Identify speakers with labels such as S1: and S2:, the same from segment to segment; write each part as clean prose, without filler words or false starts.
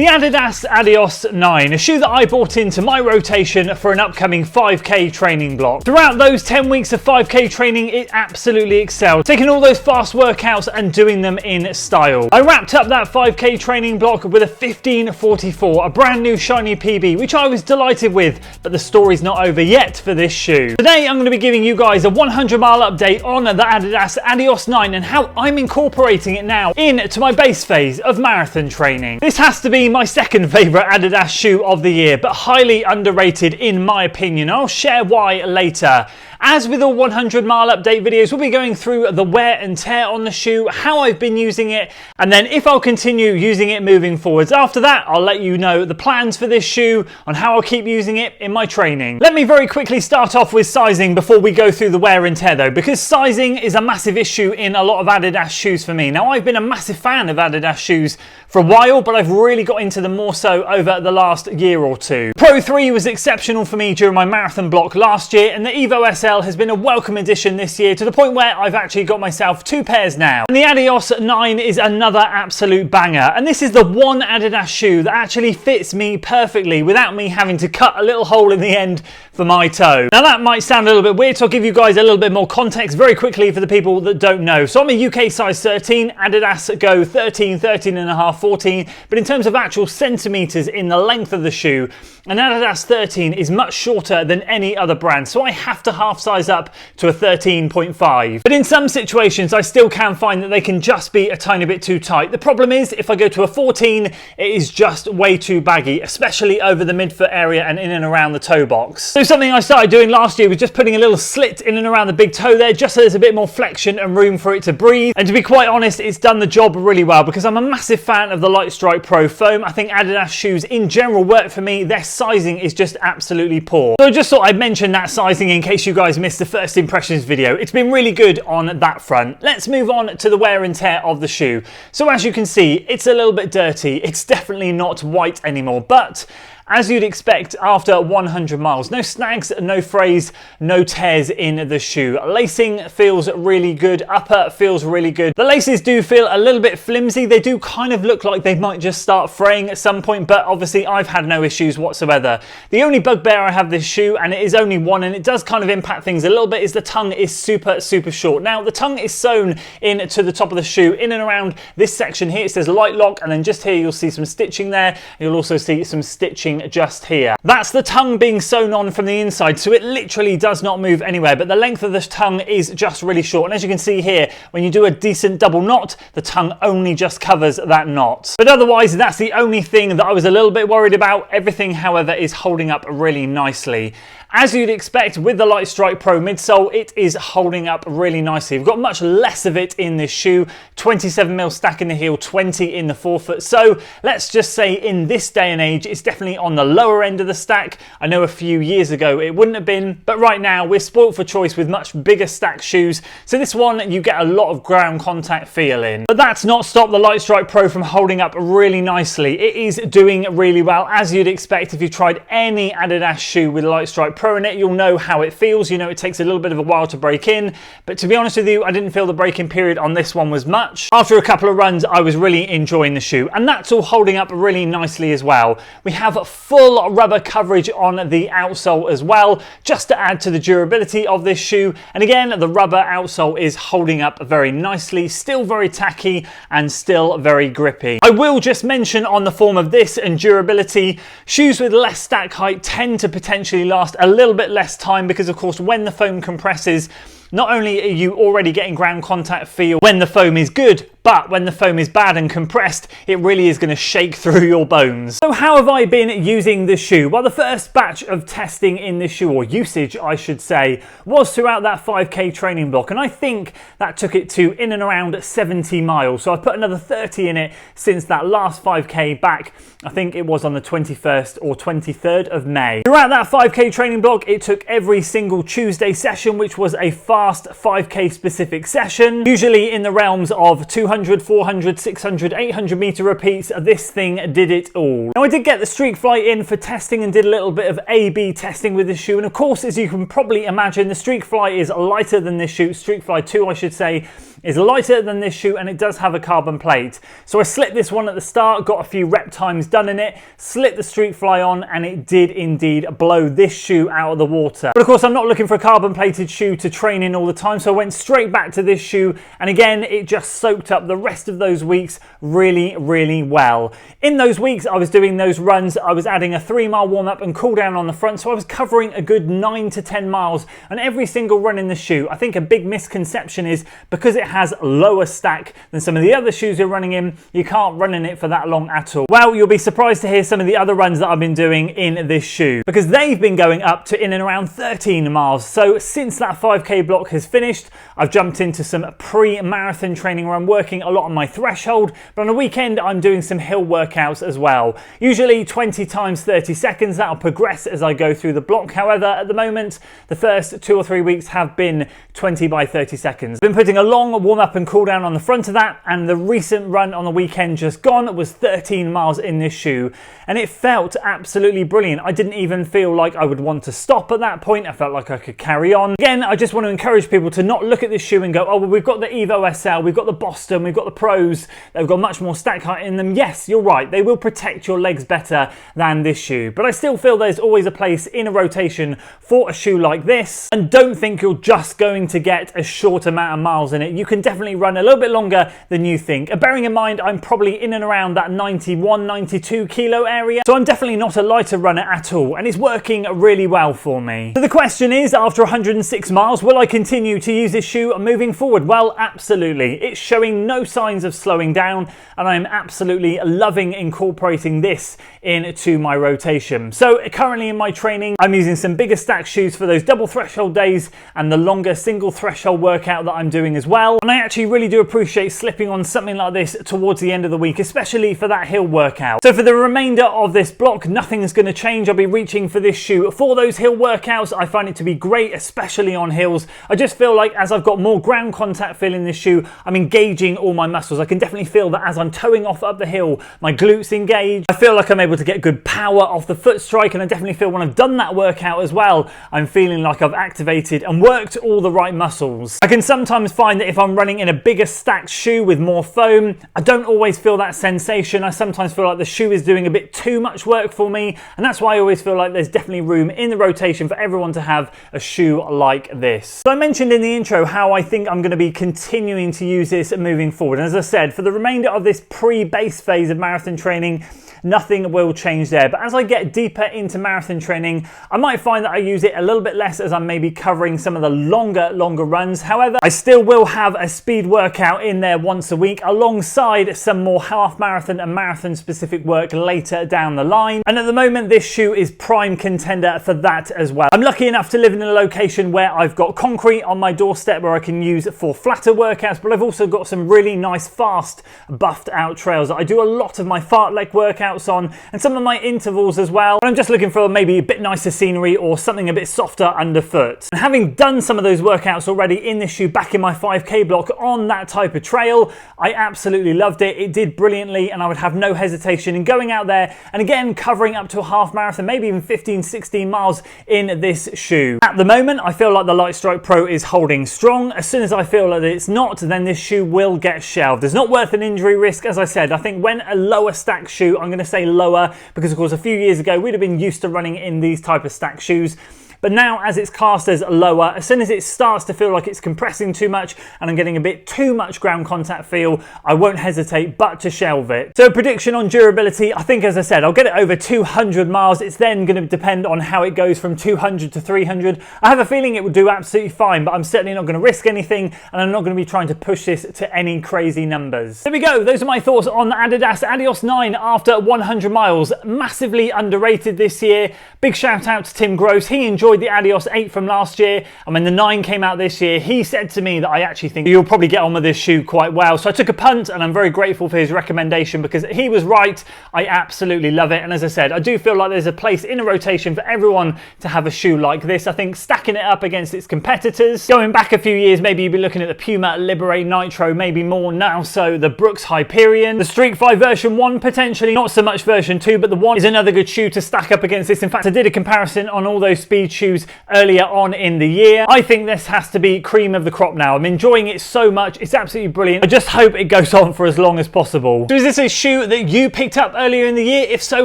S1: The Adidas ADIOS 9, a shoe that I bought into my rotation for an upcoming 5k training block. Throughout those 10 weeks of 5k training, it absolutely excelled, taking all those fast workouts and doing them in style. I wrapped up that 5k training block with a 1544, a brand new shiny PB, which I was delighted with, but the story's not over yet for this shoe. Today I'm going to be giving you guys a 100-mile update on the Adidas ADIOS 9 and how I'm incorporating it now into my base phase of marathon training. This has to be my second favourite Adidas shoe of the year, but highly underrated in my opinion. I'll share why later. As with all 100-mile update videos, we'll be going through the wear and tear on the shoe, how I've been using it, and then if I'll continue using it moving forwards. After that, I'll let you know the plans for this shoe, on how I'll keep using it in my training. Let me very quickly start off with sizing before we go through the wear and tear though, because sizing is a massive issue in a lot of Adidas shoes for me. Now, I've been a massive fan of Adidas shoes for a while, but I've really got into them more so over the last year or two. Pro 3 was exceptional for me during my marathon block last year, and the Evo SL has been a welcome addition this year to the point where I've actually got myself 2 pairs now. And the Adios 9 is another absolute banger, and this is the one Adidas shoe that actually fits me perfectly without me having to cut a little hole in the end for my toe. Now that might sound a little bit weird, so I'll give you guys a little bit more context very quickly for the people that don't know. So I'm a UK size 13, Adidas go 13, 13 and a half, 14, but in terms of actual centimetres in the length of the shoe, an Adidas 13 is much shorter than any other brand, so I have to half size up to a 13.5. But in some situations I still can find that they can just be a tiny bit too tight. The problem is if I go to a 14, it is just way too baggy, especially over the midfoot area and in and around the toe box. So something I started doing last year was just putting a little slit in and around the big toe there, just so there's a bit more flexion and room for it to breathe. And to be quite honest, it's done the job really well because I'm a massive fan of the Lightstrike Pro foam. I think Adidas shoes in general work for me. Their sizing is just absolutely poor. So I just thought I'd mention that sizing in case you guys missed the first impressions video. It's been really good on that front. Let's move on to the wear and tear of the shoe. So as you can see, it's a little bit dirty. It's definitely not white anymore, but as you'd expect after 100 miles, no snags, no frays, no tears in the shoe. Lacing feels really good, upper feels really good. The laces do feel a little bit flimsy. They do kind of look like they might just start fraying at some point, but obviously I've had no issues whatsoever. The only bugbear I have this shoe, and it is only one, and it does kind of impact things a little bit, is the tongue is super short. Now the tongue is sewn in to the top of the shoe, in and around this section here. It says light lock, and then just here you'll see some stitching there. You'll also see some stitching just here. That's the tongue being sewn on from the inside, so it literally does not move anywhere, but the length of this tongue is just really short. And as you can see here, when you do a decent double knot, the tongue only just covers that knot. But otherwise, that's the only thing that I was a little bit worried about. Everything, however, is holding up really nicely. As you'd expect with the Lightstrike Pro midsole, it is holding up really nicely. We've got much less of it in this shoe, 27mm stack in the heel, 20 in the forefoot. So let's just say in this day and age, it's definitely on the lower end of the stack. I know a few years ago it wouldn't have been, but right now we're spoilt for choice with much bigger stack shoes. So this one, you get a lot of ground contact feel in. But that's not stopped the Lightstrike Pro from holding up really nicely. It is doing really well, as you'd expect if you've tried any Adidas shoe with Lightstrike Pro in it, you'll know how it feels. You know, it takes a little bit of a while to break in, but to be honest with you, I didn't feel the break-in period on this one was much. After a couple of runs, I was really enjoying the shoe, and that's all holding up really nicely as well. We have full rubber coverage on the outsole as well, just to add to the durability of this shoe. And again, the rubber outsole is holding up very nicely, still very tacky and still very grippy. I will just mention on the form of this and durability, shoes with less stack height tend to potentially last a little bit less time because of course when the foam compresses, not only are you already getting ground contact feel when the foam is good, but when the foam is bad and compressed, it really is going to shake through your bones. So how have I been using the shoe? Well, the first batch of testing in this shoe, or usage I should say, was throughout that 5k training block, and I think that took it to in and around 70 miles. So I've put another 30 in it since that last 5k back, I think it was on the 21st or 23rd of May. Throughout that 5k training block, it took every single Tuesday session, which was a fast 5k specific session, usually in the realms of 200, 400, 600, 800 meter repeats. This thing did it all. Now I did get the Streak Fly in for testing and did a little bit of A/B testing with this shoe, and of course, as you can probably imagine, the Streak Fly is lighter than this shoe, Streak Fly 2 I should say, is lighter than this shoe and it does have a carbon plate. So I slipped this one at the start, got a few rep times done in it, slipped the Street Fly on, and it did indeed blow this shoe out of the water. But of course I'm not looking for a carbon plated shoe to train in all the time, so I went straight back to this shoe, and again it just soaked up the rest of those weeks really well. In those weeks I was doing those runs, I was adding a 3-mile warm-up and cool down on the front, so I was covering a good 9 to 10 miles on every single run in the shoe. I think a big misconception is because it has lower stack than some of the other shoes you're running in, you can't run in it for that long at all. Well, you'll be surprised to hear some of the other runs that I've been doing in this shoe, because they've been going up to in and around 13 miles. So since that 5k block has finished, I've jumped into some pre-marathon training where I'm working a lot on my threshold, but on a weekend I'm doing some hill workouts as well. Usually 20 times 30 seconds, that'll progress as I go through the block. However, at the moment, the first 2 or 3 weeks have been 20 by 30 seconds. I've been putting a long warm up and cool down on the front of that, and the recent run on the weekend just gone was 13 miles in this shoe, and it felt absolutely brilliant. I didn't even feel like I would want to stop at that point. I felt like I could carry on. Again, I just want to encourage people to not look at this shoe and go, oh, well, we've got the Evo SL, we've got the Boston, we've got the Pros, they've got much more stack height in them. Yes, you're right, they will protect your legs better than this shoe, but I still feel there's always a place in a rotation for a shoe like this, and don't think you're just going to get a short amount of miles in it. You can definitely run a little bit longer than you think. And bearing in mind, I'm probably in and around that 91, 92 kilo area, so I'm definitely not a lighter runner at all, and it's working really well for me. So the question is, after 106 miles, will I continue to use this shoe moving forward? Well, absolutely. It's showing no signs of slowing down, and I'm absolutely loving incorporating this into my rotation. So currently in my training, I'm using some bigger stack shoes for those double threshold days and the longer single threshold workout that I'm doing as well. And I actually really do appreciate slipping on something like this towards the end of the week, especially for that hill workout. So for the remainder of this block, nothing's going to change. I'll be reaching for this shoe for those hill workouts. I find it to be great, especially on hills. I just feel like as I've got more ground contact feeling this shoe, I'm engaging all my muscles. I can definitely feel that as I'm towing off up the hill, my glutes engage. I feel like I'm able to get good power off the foot strike, and I definitely feel when I've done that workout as well, I'm feeling like I've activated and worked all the right muscles. I can sometimes find that if I'm running in a bigger stacked shoe with more foam, I don't always feel that sensation. I sometimes feel like the shoe is doing a bit too much work for me, and that's why I always feel like there's definitely room in the rotation for everyone to have a shoe like this. So I mentioned in the intro how I think I'm going to be continuing to use this moving forward, and as I said, for the remainder of this pre-base phase of marathon training, nothing will change there. But as I get deeper into marathon training, I might find that I use it a little bit less as I'm maybe covering some of the longer runs. However, I still will have a speed workout in there once a week alongside some more half marathon and marathon specific work later down the line. And at the moment, this shoe is prime contender for that as well. I'm lucky enough to live in a location where I've got concrete on my doorstep where I can use for flatter workouts, but I've also got some really nice fast buffed out trails that I do a lot of my fartlek workouts on, and some of my intervals as well. And I'm just looking for maybe a bit nicer scenery or something a bit softer underfoot. And having done some of those workouts already in this shoe back in my 5k block on that type of trail, I absolutely loved it. It did brilliantly, and I would have no hesitation in going out there and again covering up to a half marathon, maybe even 15-16 miles in this shoe. At the moment, I feel like the Lightstrike Pro is holding strong. As soon as I feel that it's not, then this shoe will get shelved. It's not worth an injury risk. As I said, I think when a lower stack shoe, I'm going to say lower because of course a few years ago we'd have been used to running in these type of stack shoes, but now as it's classed as lower, as soon as it starts to feel like it's compressing too much and I'm getting a bit too much ground contact feel, I won't hesitate but to shelve it. So prediction on durability, I think as I said, I'll get it over 200 miles. It's then going to depend on how it goes from 200 to 300. I have a feeling it will do absolutely fine, but I'm certainly not going to risk anything, and I'm not going to be trying to push this to any crazy numbers. There we go, those are my thoughts on the Adidas ADIOS 9 after 100 miles. Massively underrated this year. Big shout out to Tim Gross. He enjoyed the ADIOS 8 from last year, and when the 9 came out this year, he said to me that I actually think you'll probably get on with this shoe quite well. So I took a punt, and I'm very grateful for his recommendation because he was right. I absolutely love it, and as I said, I do feel like there's a place in a rotation for everyone to have a shoe like this. I think stacking it up against its competitors, going back a few years, maybe you'd be looking at the Puma Liberate Nitro, maybe more now so the Brooks Hyperion, the Streak 5 version 1 potentially, not so much version 2, but the 1 is another good shoe to stack up against this. In fact, I did a comparison on all those speed shoes shoes earlier on in the year. I think this has to be cream of the crop now. I'm enjoying it so much. It's absolutely brilliant. I just hope it goes on for as long as possible. So is this a shoe that you picked up earlier in the year? If so,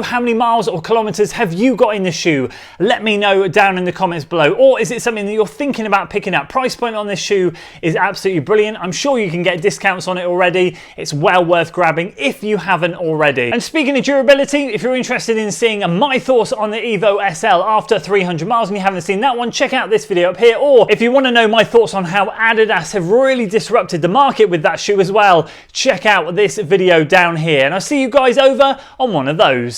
S1: how many miles or kilometers have you got in the shoe? Let me know down in the comments below. Or is it something that you're thinking about picking up? Price point on this shoe is absolutely brilliant. I'm sure you can get discounts on it already. It's well worth grabbing if you haven't already. And speaking of durability, if you're interested in seeing my thoughts on the Evo SL after 300 miles and you haven't seen that one, check out this video up here. Or if you want to know my thoughts on how Adidas have really disrupted the market with that shoe as well, check out this video down here. And I'll see you guys over on one of those.